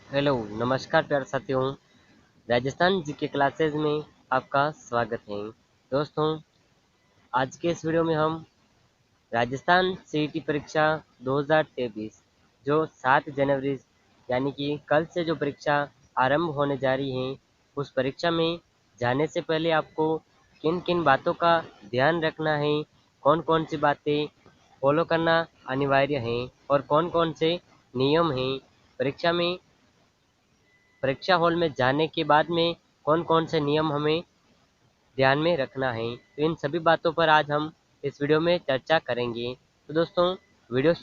Hello, नमस्कार प्यारे साथियों। राजस्थान जीके क्लासेस में आपका स्वागत है। दोस्तों, आज के इस वीडियो में हम राजस्थान सीईटी परीक्षा 2023 जो 7 जनवरी यानी कि कल से जो परीक्षा आरंभ होने जा रही है, उस परीक्षा में जाने से पहले आपको किन किन बातों का ध्यान रखना है, कौन कौन सी बातें फॉलो करना अनिवार्य है और कौन कौन से नियम हैं परीक्षा में, परीक्षा हॉल में जाने के बाद में कौन कौन से नियम हमें ध्यान में रखना है, तो इन सभी बातों पर आज हम इस वीडियो में चर्चा करेंगे। तो दोस्तों, वीडियो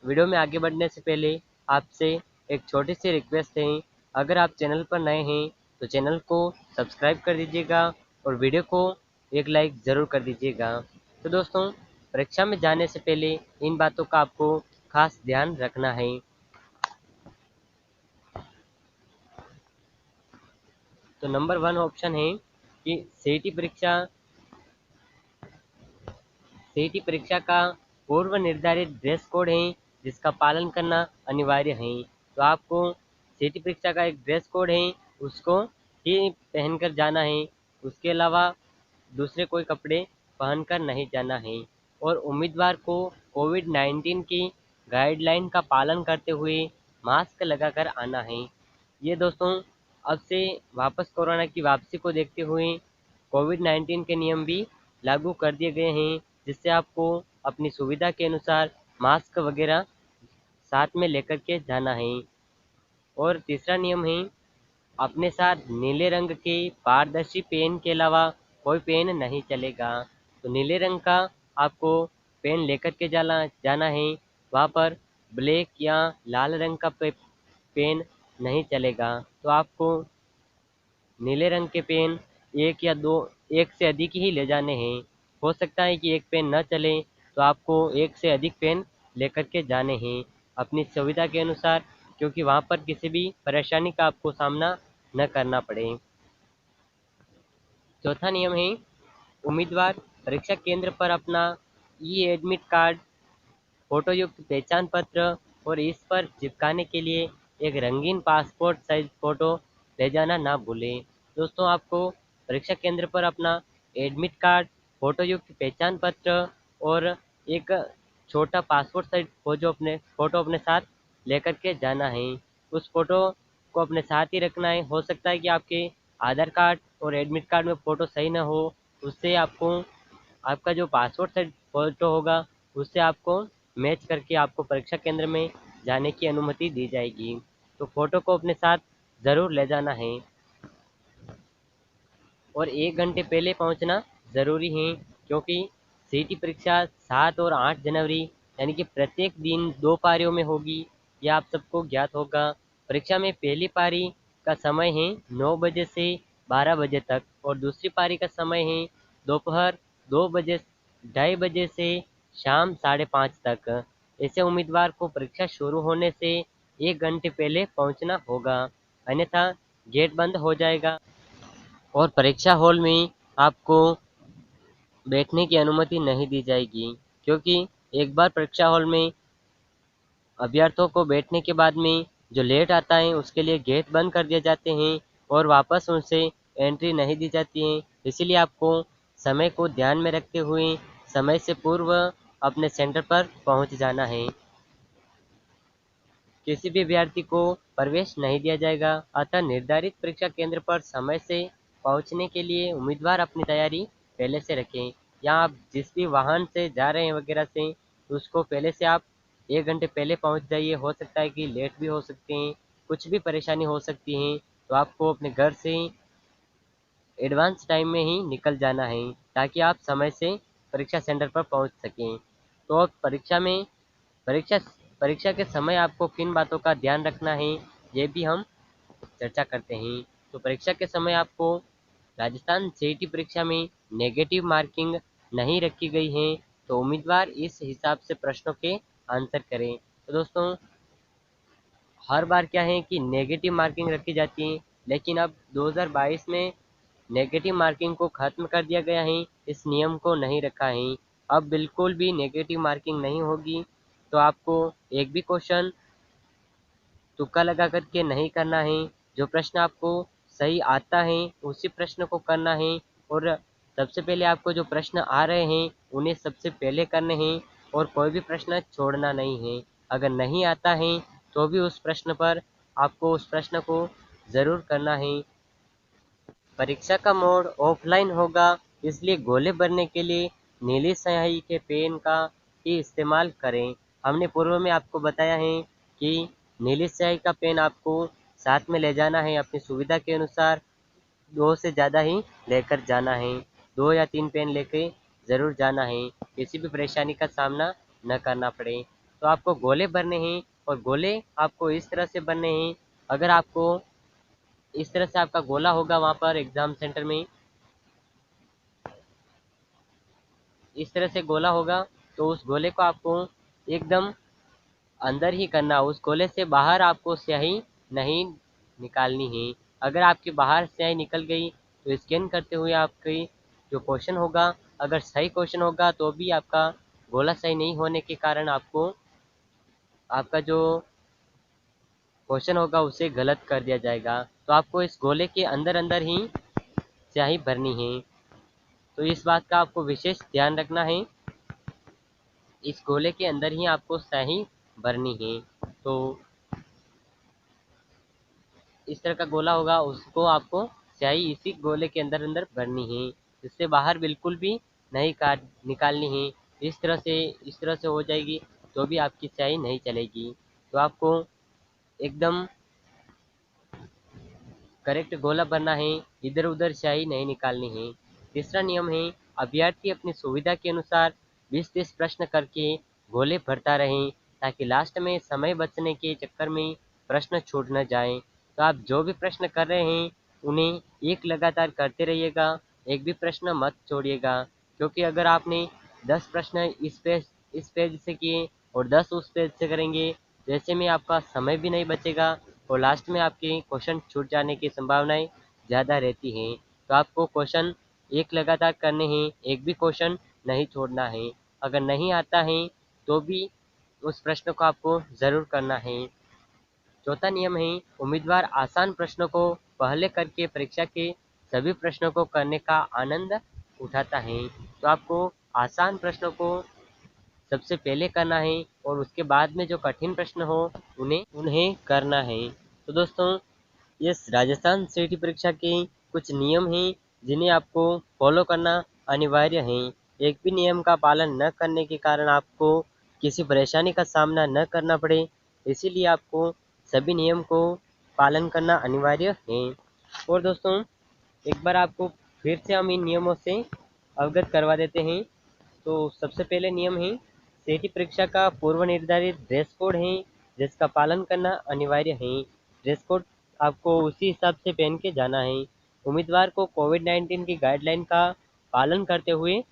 वीडियो में आगे बढ़ने से पहले आपसे एक छोटी सी रिक्वेस्ट है। अगर आप चैनल पर नए हैं तो चैनल को सब्सक्राइब कर दीजिएगा और वीडियो को एक लाइक ज़रूर कर दीजिएगा। तो दोस्तों, परीक्षा में जाने से पहले इन बातों का आपको खास ध्यान रखना है। तो नंबर 1 ऑप्शन है कि सीईटी परीक्षा का पूर्व निर्धारित ड्रेस कोड है, जिसका पालन करना अनिवार्य है। तो आपको सीईटी परीक्षा का एक ड्रेस कोड है, उसको ही पहनकर जाना है। उसके अलावा दूसरे कोई कपड़े पहनकर नहीं जाना है और उम्मीदवार को कोविड-19 की गाइडलाइन का पालन करते हुए मास्क लगाकर आना है। ये दोस्तों, अब से वापस कोरोना की वापसी को देखते हुए कोविड-19 के नियम भी लागू कर दिए गए हैं, जिससे आपको अपनी सुविधा के अनुसार मास्क वगैरह साथ में लेकर के जाना है। और तीसरा नियम है, अपने साथ नीले रंग के पारदर्शी पेन के अलावा कोई पेन नहीं चलेगा। तो नीले रंग का आपको पेन लेकर के जाना है। वहाँ पर ब्लैक या लाल रंग का पेन नहीं चलेगा। तो आपको नीले रंग के पेन एक या दो, एक से अधिक ही ले जाने हैं। हो सकता है कि एक पेन न चले, तो आपको एक से अधिक पेन लेकर के जाने हैं अपनी सुविधा के अनुसार, क्योंकि वहाँ पर किसी भी परेशानी का आपको सामना न करना पड़े। चौथा नियम है, उम्मीदवार परीक्षा केंद्र पर अपना ई एडमिट कार्ड, फोटोयुक्त पहचान पत्र और इस पर चिपकाने के लिए एक रंगीन पासपोर्ट साइज फोटो ले जाना ना भूलें। दोस्तों, आपको परीक्षा केंद्र पर अपना एडमिट कार्ड, फोटोयुक्त पहचान पत्र और एक छोटा पासपोर्ट साइज फोटो अपने साथ लेकर के जाना है। उस फोटो को अपने साथ ही रखना है। हो सकता है कि आपके आधार कार्ड और एडमिट कार्ड में फ़ोटो सही ना हो, उससे आपको आपका जो पासपोर्ट साइज फ़ोटो होगा, उससे आपको मैच करके आपको परीक्षा केंद्र में जाने की अनुमति दी जाएगी। तो फ़ोटो को अपने साथ ज़रूर ले जाना है और 1 घंटे पहले पहुंचना ज़रूरी है, क्योंकि सीईटी परीक्षा 7 और 8 जनवरी यानी कि प्रत्येक दिन 2 पारियों में होगी। यह आप सबको ज्ञात होगा। परीक्षा में पहली पारी का समय है 9 बजे से 12 बजे तक और दूसरी पारी का समय है दोपहर 2 बजे 2:30 से शाम 5:30 तक। ऐसे उम्मीदवार को परीक्षा शुरू होने से 1 घंटे पहले पहुंचना होगा, अन्यथा गेट बंद हो जाएगा और परीक्षा हॉल में आपको बैठने की अनुमति नहीं दी जाएगी, क्योंकि एक बार परीक्षा हॉल में अभ्यर्थियों को बैठने के बाद में जो लेट आता है, उसके लिए गेट बंद कर दिए जाते हैं और वापस उनसे एंट्री नहीं दी जाती है। इसीलिए आपको समय को ध्यान में रखते हुए समय से पूर्व अपने सेंटर पर पहुंच जाना है। किसी भी अभ्यर्थी को प्रवेश नहीं दिया जाएगा, अतः निर्धारित परीक्षा केंद्र पर समय से पहुंचने के लिए उम्मीदवार अपनी तैयारी पहले से रखें। या आप जिस भी वाहन से जा रहे हैं वगैरह से, उसको पहले से आप 1 घंटे पहले पहुंच जाइए। हो सकता है कि लेट भी हो सकते हैं, कुछ भी परेशानी हो सकती है, तो आपको अपने घर से ही एडवांस टाइम में ही निकल जाना है, ताकि आप समय से परीक्षा सेंटर पर पहुंच सकें। तो अब परीक्षा परीक्षा के समय आपको किन बातों का ध्यान रखना है, ये भी हम चर्चा करते हैं। तो परीक्षा के समय आपको राजस्थान सीईटी परीक्षा में नेगेटिव मार्किंग नहीं रखी गई है, तो उम्मीदवार इस हिसाब से प्रश्नों के आंसर करें। तो दोस्तों, हर बार क्या है कि नेगेटिव मार्किंग रखी जाती है, लेकिन अब 2022 में नेगेटिव मार्किंग को खत्म कर दिया गया है, इस नियम को नहीं रखा है। अब बिल्कुल भी नेगेटिव मार्किंग नहीं होगी। तो आपको एक भी क्वेश्चन तुक्का लगा करके नहीं करना है। जो प्रश्न आपको सही आता है उसी प्रश्न को करना है, और सबसे पहले आपको जो प्रश्न आ रहे हैं उन्हें सबसे पहले करने हैं, और कोई भी प्रश्न छोड़ना नहीं है। अगर नहीं आता है तो भी उस प्रश्न पर आपको उस प्रश्न को ज़रूर करना है। परीक्षा का मोड ऑफलाइन होगा, इसलिए गोले भरने के लिए नीली स्याही के पेन का ही इस्तेमाल करें। हमने पूर्व में आपको बताया है कि नीली स्याही का पेन आपको साथ में ले जाना है, अपनी सुविधा के अनुसार 2 से ज़्यादा ही लेकर जाना है। 2 या 3 पेन लेके ज़रूर जाना है, किसी भी परेशानी का सामना न करना पड़े। तो आपको गोले भरने हैं, और गोले आपको इस तरह से भरने हैं। अगर आपको इस तरह से आपका गोला होगा वहाँ पर एग्ज़ाम सेंटर में, इस तरह से गोला होगा, तो उस गोले को आपको एकदम अंदर ही करना, उस गोले से बाहर आपको स्याही नहीं निकालनी है। अगर आपकी बाहर स्याही निकल गई तो स्कैन करते हुए आपकी जो क्वेश्चन होगा, अगर सही क्वेश्चन होगा तो भी आपका गोला सही नहीं होने के कारण आपको आपका जो क्वेश्चन होगा उसे गलत कर दिया जाएगा। तो आपको इस गोले के अंदर अंदर ही स्याही भरनी है। तो इस बात का आपको विशेष ध्यान रखना है, इस गोले के अंदर ही आपको स्याही भरनी है। तो इस तरह का गोला होगा, उसको आपको स्याही इसी गोले के अंदर अंदर भरनी है, इससे बाहर बिल्कुल भी नहीं काट निकालनी है। इस तरह से हो जाएगी तो भी आपकी स्याही नहीं चलेगी। तो आपको एकदम करेक्ट गोला भरना है, इधर उधर स्याही नहीं निकालनी है। तीसरा नियम है, अभ्यर्थी अपनी सुविधा के अनुसार 20-30 प्रश्न करके गोले भरता रहे, ताकि लास्ट में समय बचने के चक्कर में प्रश्न छूट न जाए। तो आप जो भी प्रश्न कर रहे हैं उन्हें एक लगातार करते रहिएगा, एक भी प्रश्न मत छोड़िएगा। क्योंकि अगर आपने 10 प्रश्न इस पेज से किए और 10 उस पेज से करेंगे, तो ऐसे में आपका समय भी नहीं बचेगा, और लास्ट में आपके क्वेश्चन छूट जाने की संभावनाएं ज़्यादा रहती हैं। तो आपको क्वेश्चन एक लगातार करने हैं, एक भी क्वेश्चन नहीं छोड़ना है। अगर नहीं आता है तो भी उस प्रश्न को आपको ज़रूर करना है। चौथा नियम है, उम्मीदवार आसान प्रश्नों को पहले करके परीक्षा के सभी प्रश्नों को करने का आनंद उठाता है। तो आपको आसान प्रश्नों को सबसे पहले करना है, और उसके बाद में जो कठिन प्रश्न हो उन्हें उन्हें करना है। तो दोस्तों, ये राजस्थान सीटी परीक्षा के कुछ नियम हैं जिन्हें आपको फॉलो करना अनिवार्य है। एक भी नियम का पालन न करने के कारण आपको किसी परेशानी का सामना न करना पड़े, इसीलिए आपको सभी नियम को पालन करना अनिवार्य है। और दोस्तों, एक बार आपको फिर से हम इन नियमों से अवगत करवा देते हैं। तो सबसे पहले नियम है, सीटी परीक्षा का पूर्व निर्धारित ड्रेस कोड है, जिसका पालन करना अनिवार्य है। ड्रेस कोड आपको उसी हिसाब से पहन के जाना है। उम्मीदवार को कोविड-19 की गाइडलाइन का पालन करते हुए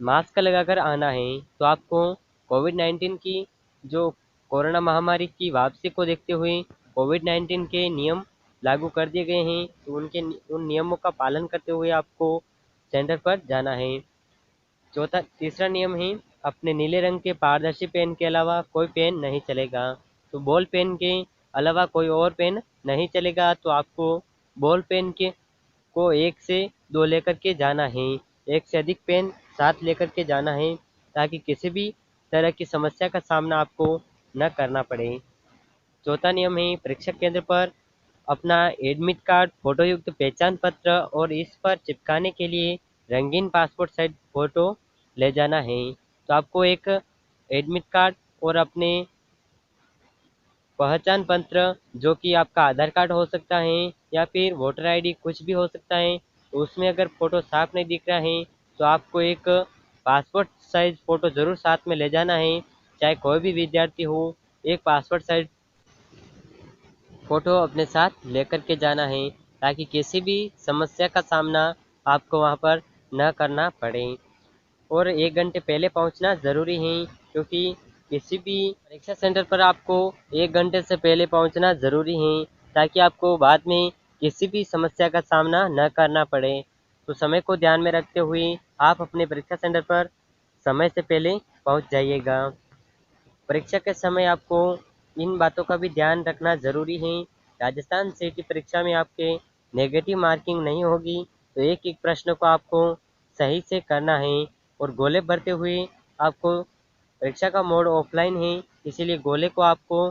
मास्क लगाकर आना है। तो आपको कोविड-19 की जो कोरोना महामारी की वापसी को देखते हुए कोविड-19 के नियम लागू कर दिए गए हैं, तो उन नियमों का पालन करते हुए आपको सेंटर पर जाना है। तीसरा नियम है, अपने नीले रंग के पारदर्शी पेन के अलावा कोई पेन नहीं चलेगा। तो बॉल पेन के अलावा कोई और पेन नहीं चलेगा। तो आपको बॉल पेन के को 1 से 2 लेकर के जाना है, एक से अधिक पेन साथ लेकर के जाना है, ताकि किसी भी तरह की समस्या का सामना आपको न करना पड़े। चौथा नियम है, परीक्षा केंद्र पर अपना एडमिट कार्ड, फोटोयुक्त पहचान पत्र और इस पर चिपकाने के लिए रंगीन पासपोर्ट साइज फोटो ले जाना है। तो आपको एक एडमिट कार्ड और अपने पहचान पत्र, जो कि आपका आधार कार्ड हो सकता है या फिर वोटर आईडी, कुछ भी हो सकता है, तो उसमें अगर फ़ोटो साफ नहीं दिख रहा है तो आपको एक पासपोर्ट साइज फ़ोटो ज़रूर साथ में ले जाना है। चाहे कोई भी विद्यार्थी हो, एक पासपोर्ट साइज फ़ोटो अपने साथ लेकर के जाना है, ताकि किसी भी समस्या का सामना आपको वहाँ पर न करना पड़े। और 1 घंटे पहले पहुँचना ज़रूरी है, क्योंकि किसी भी परीक्षा सेंटर पर आपको 1 घंटे से पहले पहुँचना ज़रूरी है, ताकि आपको बाद में किसी भी समस्या का सामना न करना पड़े। तो समय को ध्यान में रखते हुए आप अपने परीक्षा सेंटर पर समय से पहले पहुँच जाइएगा। परीक्षा के समय आपको इन बातों का भी ध्यान रखना ज़रूरी है। राजस्थान सीटी परीक्षा में आपके नेगेटिव मार्किंग नहीं होगी, तो एक एक प्रश्न को आपको सही से करना है। और गोले भरते हुए आपको, परीक्षा का मोड ऑफलाइन है, इसीलिए गोले को आपको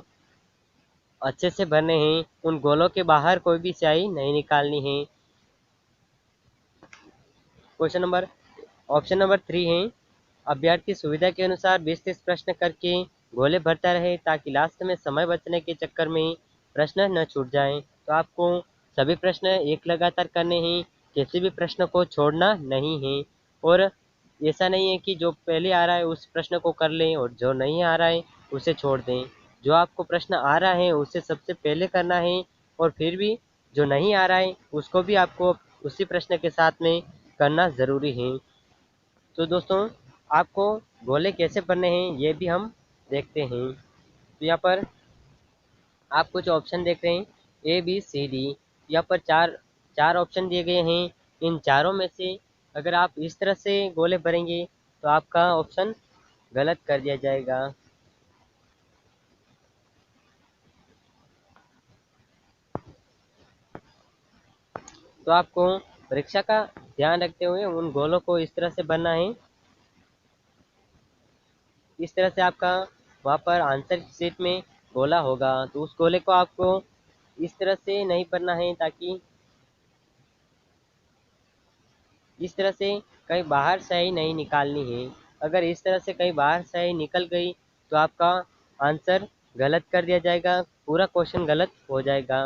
अच्छे से भरने हैं। उन गोलों के बाहर कोई भी स्याही नहीं निकालनी है। क्वेश्चन नंबर ऑप्शन नंबर 3 है, अभ्यर्थी सुविधा के अनुसार 20-30 प्रश्न करके गोले भरता रहे ताकि लास्ट में समय बचने के चक्कर में प्रश्न न छूट जाएं। तो आपको सभी प्रश्न एक लगातार करने हैं, किसी भी प्रश्न को छोड़ना नहीं है। और ऐसा नहीं है कि जो पहले आ रहा है उस प्रश्न को कर लें और जो नहीं आ रहा है उसे छोड़ दें। जो आपको प्रश्न आ रहा है उसे सबसे पहले करना है, और फिर भी जो नहीं आ रहा है उसको भी आपको उसी प्रश्न के साथ में करना ज़रूरी है। तो दोस्तों, आपको गोले कैसे भरने हैं ये भी हम देखते हैं। तो यहाँ पर आप कुछ ऑप्शन देख रहे हैं, ए बी सी डी। यहाँ पर चार चार ऑप्शन दिए गए हैं। इन चारों में से अगर आप इस तरह से गोले भरेंगे तो आपका ऑप्शन गलत कर दिया जाएगा। तो आपको परीक्षा का ध्यान रखते हुए उन गोलों को इस तरह से भरना है। इस तरह से आपका वहाँ पर आंसर शीट में गोला होगा, तो उस गोले को आपको इस तरह से नहीं भरना है, ताकि इस तरह से कहीं बाहर स्याही नहीं निकालनी है। अगर इस तरह से कहीं बाहर स्याही निकल गई तो आपका आंसर गलत कर दिया जाएगा, पूरा क्वेश्चन गलत हो जाएगा।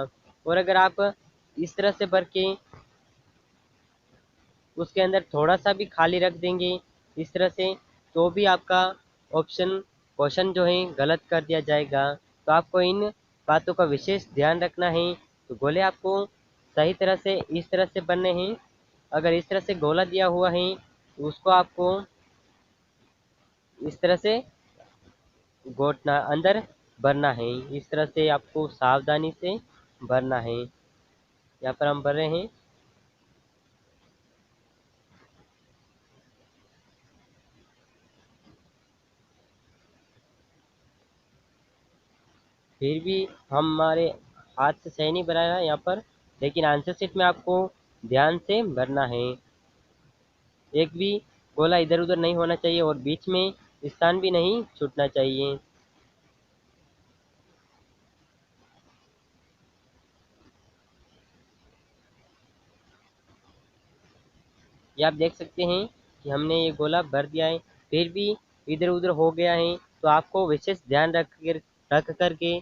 और अगर आप इस तरह से भर के उसके अंदर थोड़ा सा भी खाली रख देंगे इस तरह से, तो भी आपका ऑप्शन क्वेश्चन जो है गलत कर दिया जाएगा। तो आपको इन बातों का विशेष ध्यान रखना है। तो गोले आपको सही तरह से इस तरह से बनने हैं। अगर इस तरह से गोला दिया हुआ है तो उसको आपको इस तरह से घोटना अंदर भरना है। इस तरह से आपको सावधानी से भरना है। यहाँ पर हम भर रहे हैं। फिर भी हमारे हाथ से सही नहीं भरा है यहाँ पर, लेकिन आंसर शीट में आपको ध्यान से भरना है। एक भी गोला इधर उधर नहीं होना चाहिए और बीच में स्थान भी नहीं छूटना चाहिए। ये आप देख सकते हैं कि हमने ये गोला भर दिया है, फिर भी इधर उधर हो गया है। तो आपको विशेष ध्यान रख करके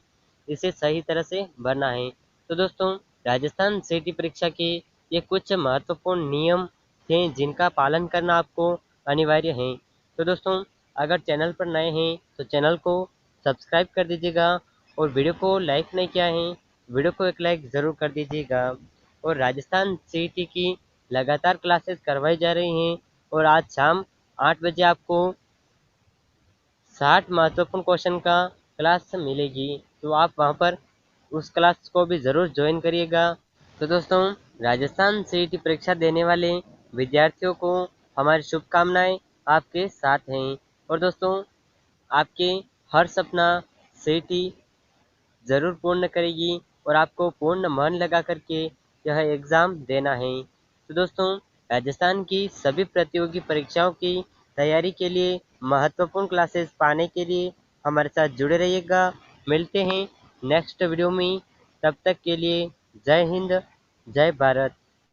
इसे सही तरह से भरना है। तो दोस्तों, राजस्थान सिटी परीक्षा के ये कुछ महत्वपूर्ण नियम थे जिनका पालन करना आपको अनिवार्य है। तो दोस्तों, अगर चैनल पर नए हैं तो चैनल को सब्सक्राइब कर दीजिएगा, और वीडियो को लाइक नहीं किया है वीडियो को एक लाइक ज़रूर कर दीजिएगा। और राजस्थान सीईटी की लगातार क्लासेस करवाई जा रही हैं, और आज शाम 8 बजे आपको 60 महत्वपूर्ण क्वेश्चन का क्लास मिलेगी। तो आप वहां पर उस क्लास को भी ज़रूर ज्वाइन करिएगा। तो दोस्तों, राजस्थान सीईटी परीक्षा देने वाले विद्यार्थियों को हमारी शुभकामनाएं आपके साथ हैं। और दोस्तों, आपके हर सपना सीईटी ज़रूर पूर्ण करेगी, और आपको पूर्ण मन लगा करके यह एग्ज़ाम देना है। तो दोस्तों, राजस्थान की सभी प्रतियोगी परीक्षाओं की तैयारी के लिए महत्वपूर्ण क्लासेस पाने के लिए हमारे साथ जुड़े रहिएगा। मिलते हैं नेक्स्ट वीडियो में। तब तक के लिए जय हिंद, जय भारत।